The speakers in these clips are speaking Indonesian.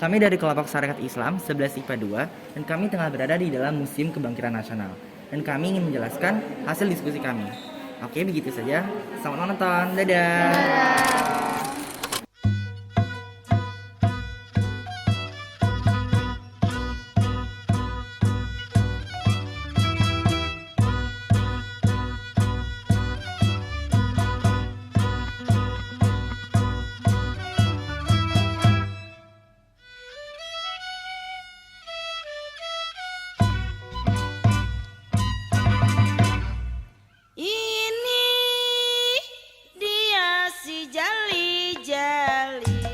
Kami dari kelompok Sarekat Islam 11 IPA 2 dan kami tengah berada di dalam Museum Kebangkitan Nasional. Dan kami ingin menjelaskan hasil diskusi kami. Oke, begitu saja. Selamat menonton. Dadah. Ini dia si jali-jali.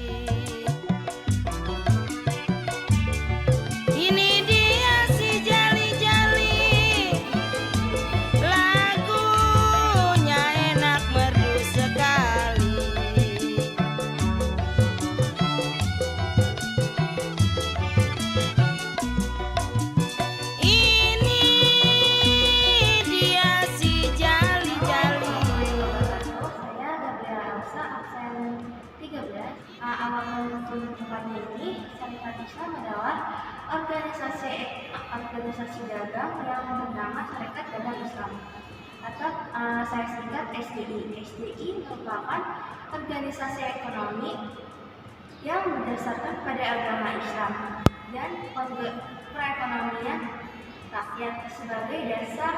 Ini dia si jali-jali. Lagunya enak merdu sekali. Ini dia si jali-jali. Saya Gabriela Elsa, absen 13. Awal mula tempatnya ini, Sarekat Islam adalah organisasi dagang yang bernama Sarekat Dagang Islam atau saya singkat SDI. SDI merupakan organisasi ekonomi yang berdasarkan pada agama Islam dan perekonomian rakyat sebagai dasar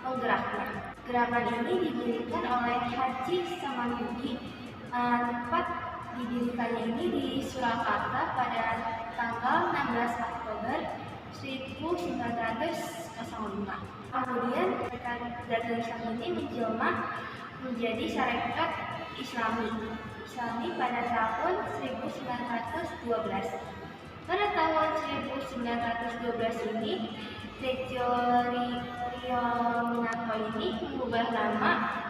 penggeraknya. Gerakan ini didirikan oleh Haji Samanhudi. Tepat didirikannya ini di Surakarta pada tanggal 16 Oktober 1905. Kemudian Sarekat Dagang Islam ini menjelma menjadi Sarekat Islami pada tahun 1912. Pada tahun 1912 ini, Tejo Riominato ini mengubah nama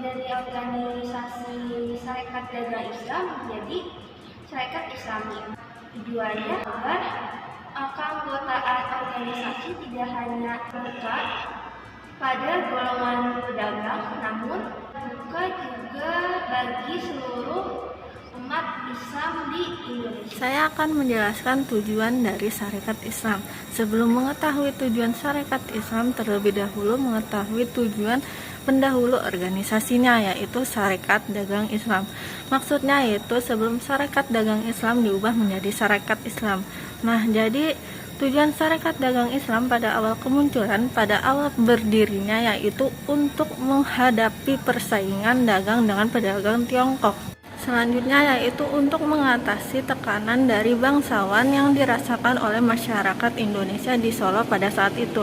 dari organisasi Sarekat Dagang Islam menjadi Sarekat Islami. Tujuannya agar keanggotaan organisasi tidak hanya melekat pada golongan pedagang, namun juga bagi seluruh umat Islam di Indonesia. Saya akan menjelaskan tujuan dari Sarekat Islam. Sebelum mengetahui tujuan Sarekat Islam, terlebih dahulu mengetahui tujuan pendahulu organisasinya, yaitu Sarekat Dagang Islam. Maksudnya yaitu sebelum Sarekat Dagang Islam diubah menjadi Sarekat Islam. Nah, jadi tujuan Sarekat Dagang Islam pada awal kemunculan, pada awal berdirinya, yaitu untuk menghadapi persaingan dagang dengan pedagang Tiongkok. Selanjutnya yaitu untuk mengatasi tekanan dari bangsawan yang dirasakan oleh masyarakat Indonesia di Solo pada saat itu.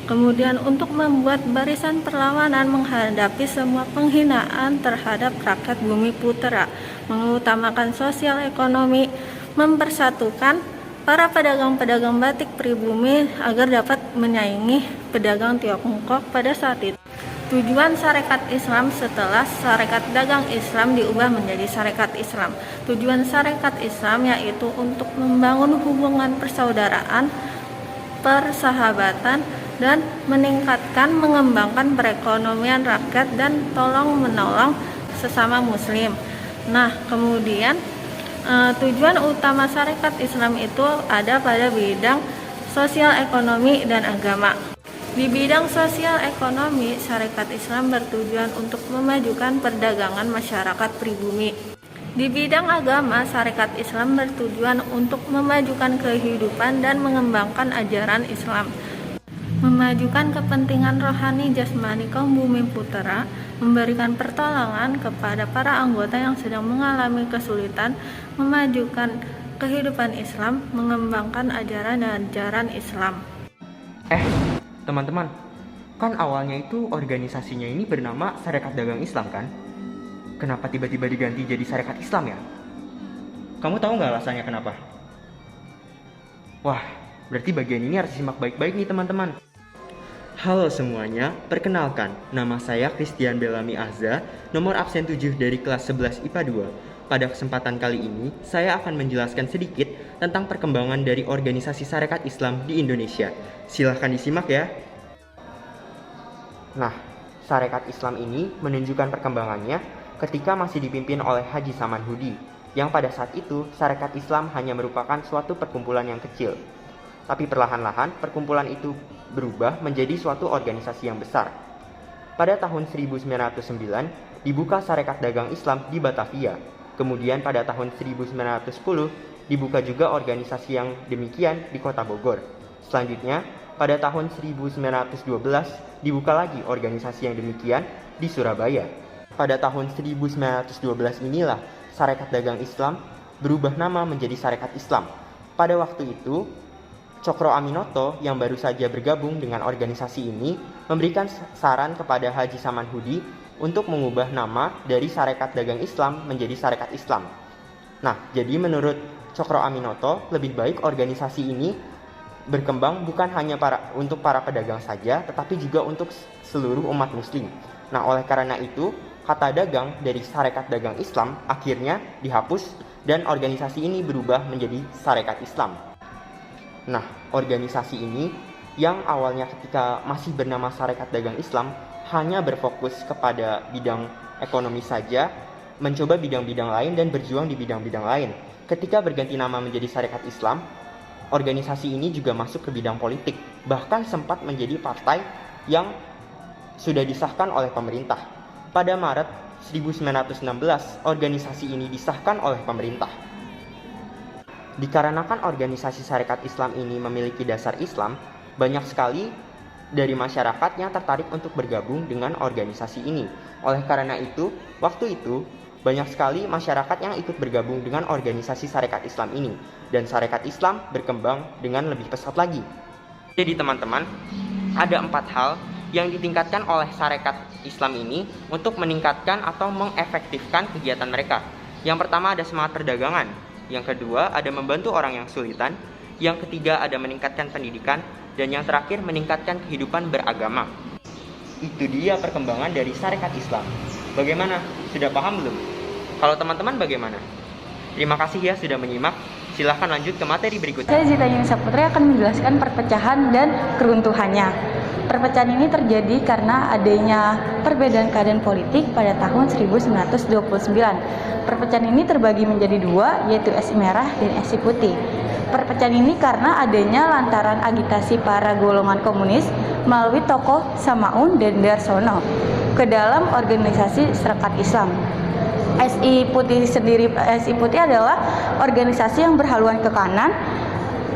Kemudian untuk membuat barisan perlawanan menghadapi semua penghinaan terhadap rakyat Bumi Putera, mengutamakan sosial ekonomi, mempersatukan para pedagang-pedagang batik pribumi agar dapat menyaingi pedagang Tiongkok pada saat itu. Tujuan Sarekat Islam setelah Sarekat Dagang Islam diubah menjadi Sarekat Islam. Tujuan Sarekat Islam yaitu untuk membangun hubungan persaudaraan, persahabatan, dan meningkatkan, mengembangkan perekonomian rakyat dan tolong-menolong sesama muslim. Nah, kemudian tujuan utama Sarekat Islam itu ada pada bidang sosial ekonomi dan agama. Di bidang sosial ekonomi, Sarekat Islam bertujuan untuk memajukan perdagangan masyarakat pribumi. Di bidang agama, Sarekat Islam bertujuan untuk memajukan kehidupan dan mengembangkan ajaran Islam, memajukan kepentingan rohani jasmani kaum Bumi Putera, memberikan pertolongan kepada para anggota yang sedang mengalami kesulitan, memajukan kehidupan Islam, mengembangkan ajaran Islam. Teman-teman, kan awalnya itu organisasinya ini bernama Sarekat Dagang Islam kan? Kenapa tiba-tiba diganti jadi Sarekat Islam ya? Kamu tahu nggak alasannya kenapa? Wah, berarti bagian ini harus disimak baik-baik nih teman-teman. Halo semuanya, perkenalkan, nama saya Christian Bellamy Azza, nomor absen 7 dari kelas 11 IPA 2. Pada kesempatan kali ini, saya akan menjelaskan sedikit tentang perkembangan dari organisasi Sarekat Islam di Indonesia. Silahkan disimak ya. Nah, Sarekat Islam ini menunjukkan perkembangannya ketika masih dipimpin oleh Haji Samanhudi. yang pada saat itu Sarekat Islam hanya merupakan suatu perkumpulan yang kecil. Tapi perlahan-lahan perkumpulan itu berubah menjadi suatu organisasi yang besar. Pada tahun 1909 dibuka Sarekat Dagang Islam di Batavia. Kemudian pada tahun 1910 dibuka juga organisasi yang demikian di Kota Bogor. Selanjutnya pada tahun 1912 dibuka lagi organisasi yang demikian di Surabaya. Pada tahun 1912 inilah Sarekat Dagang Islam berubah nama menjadi Sarekat Islam. Pada waktu itu, Cokro Aminoto yang baru saja bergabung dengan organisasi ini memberikan saran kepada Haji Samanhudi untuk mengubah nama dari Sarekat Dagang Islam menjadi Sarekat Islam. Nah, jadi menurut Cokro Aminoto, lebih baik organisasi ini berkembang bukan hanya untuk para pedagang saja, tetapi juga untuk seluruh umat muslim. Nah, oleh karena itu, kata dagang dari Sarekat Dagang Islam akhirnya dihapus dan organisasi ini berubah menjadi Sarekat Islam. Nah, organisasi ini yang awalnya ketika masih bernama Sarekat Dagang Islam hanya berfokus kepada bidang ekonomi saja, mencoba bidang-bidang lain dan berjuang di bidang-bidang lain. Ketika berganti nama menjadi Sarekat Islam, organisasi ini juga masuk ke bidang politik, bahkan sempat menjadi partai yang sudah disahkan oleh pemerintah. Pada Maret 1916, organisasi ini disahkan oleh pemerintah. Dikarenakan organisasi Sarekat Islam ini memiliki dasar Islam, banyak sekali dari masyarakat yang tertarik untuk bergabung dengan organisasi ini. Oleh karena itu, waktu itu banyak sekali masyarakat yang ikut bergabung dengan organisasi Sarekat Islam ini, dan Sarekat Islam berkembang dengan lebih pesat lagi. Jadi teman-teman, ada 4 hal yang ditingkatkan oleh Sarekat Islam ini untuk meningkatkan atau mengefektifkan kegiatan mereka. Yang pertama ada semangat perdagangan, yang kedua ada membantu orang yang kesulitan, yang ketiga ada meningkatkan pendidikan, dan yang terakhir meningkatkan kehidupan beragama. Itu dia perkembangan dari Sarekat Islam. Bagaimana? Sudah paham belum? Kalau teman-teman bagaimana? Terima kasih ya sudah menyimak. Silahkan lanjut ke materi berikutnya. Saya Zita Yunisa Putri akan menjelaskan perpecahan dan keruntuhannya. Perpecahan ini terjadi karena adanya perbedaan keadaan politik pada tahun 1929. Perpecahan ini terbagi menjadi 2, yaitu SI Merah dan SI Putih. Perpecahan ini karena adanya lantaran agitasi para golongan komunis melalui tokoh Samaun dan Darsono ke dalam organisasi Sarekat Islam. SI Putih adalah organisasi yang berhaluan ke kanan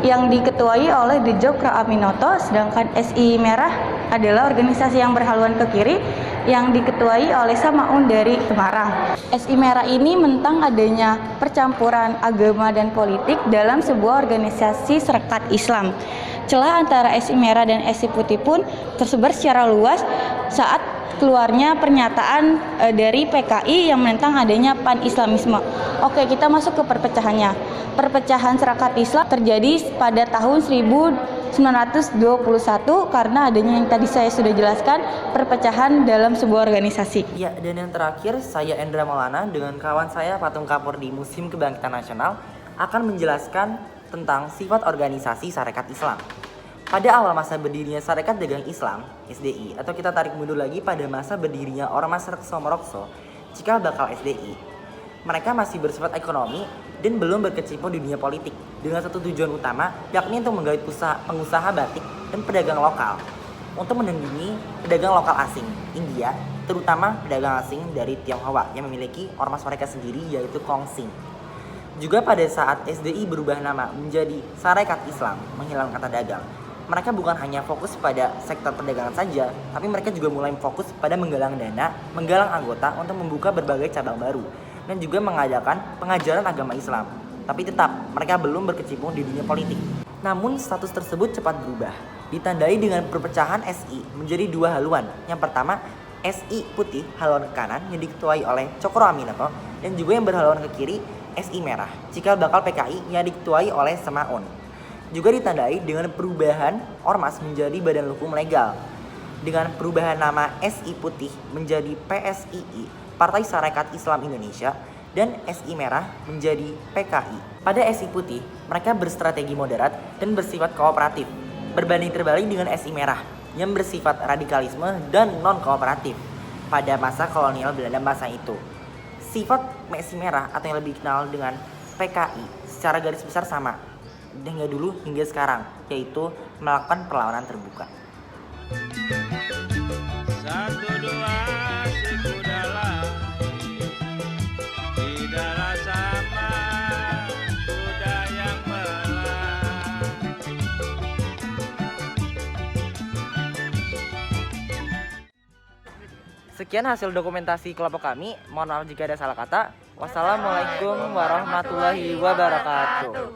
yang diketuai oleh Cokro Aminoto, sedangkan SI Merah adalah organisasi yang berhaluan ke kiri yang diketuai oleh Samaun dari Semarang. SI Merah ini menentang adanya percampuran agama dan politik dalam sebuah organisasi Sarekat Islam. Celah antara SI Merah dan SI Putih pun tersebar secara luas saat keluarnya pernyataan dari PKI yang menentang adanya pan-islamisme. Oke, kita masuk ke perpecahannya. Perpecahan Sarekat Islam terjadi pada tahun 1921 karena adanya yang tadi saya sudah jelaskan, perpecahan dalam sebuah organisasi. Ya, dan yang terakhir saya Endra Maulana dengan kawan saya Patung Kapur di Museum Kebangkitan Nasional akan menjelaskan tentang sifat organisasi Sarekat Islam. Pada awal masa berdirinya Sarekat Dagang Islam (SDI) atau kita tarik mundur lagi pada masa berdirinya Ormas Rekso Merokso Cikal Bakal SDI, mereka masih bersifat ekonomi dan belum berkecimpung di dunia politik dengan satu tujuan utama, yakni untuk menggait pengusaha batik dan pedagang lokal untuk menandingi pedagang lokal asing India, terutama pedagang asing dari Tionghoa yang memiliki ormas mereka sendiri yaitu Kongsing. Juga pada saat SDI berubah nama menjadi Sarekat Islam, menghilang kata dagang, mereka bukan hanya fokus pada sektor perdagangan saja, tapi mereka juga mulai fokus pada menggalang dana, menggalang anggota untuk membuka berbagai cabang baru, dan juga mengadakan pengajaran agama Islam. Tapi tetap, mereka belum berkecimpung di dunia politik. Namun, status tersebut cepat berubah, ditandai dengan perpecahan SI menjadi 2 haluan. Yang pertama, SI Putih haluan ke kanan yang diketuai oleh Cokro Aminoto, dan juga yang berhaluan ke kiri, SI Merah, Cikal Bakal PKI yang diketuai oleh Semaun. Juga ditandai dengan perubahan ormas menjadi badan hukum legal. Dengan perubahan nama SI Putih menjadi PSII, Partai Sarekat Islam Indonesia, dan SI Merah menjadi PKI. Pada SI Putih, mereka berstrategi moderat dan bersifat kooperatif, berbanding terbalik dengan SI Merah yang bersifat radikalisme dan non-kooperatif pada masa kolonial Belanda masa itu. Sifat Messi Merah atau yang lebih dikenal dengan PKI secara garis besar sama hingga dulu hingga sekarang, yaitu melakukan perlawanan terbuka. Satu dua si kuda lari, tidaklah sama kuda yang melari. Sekian hasil dokumentasi kelompok kami. Mohon maaf jika ada salah kata. Wassalamualaikum warahmatullahi wabarakatuh.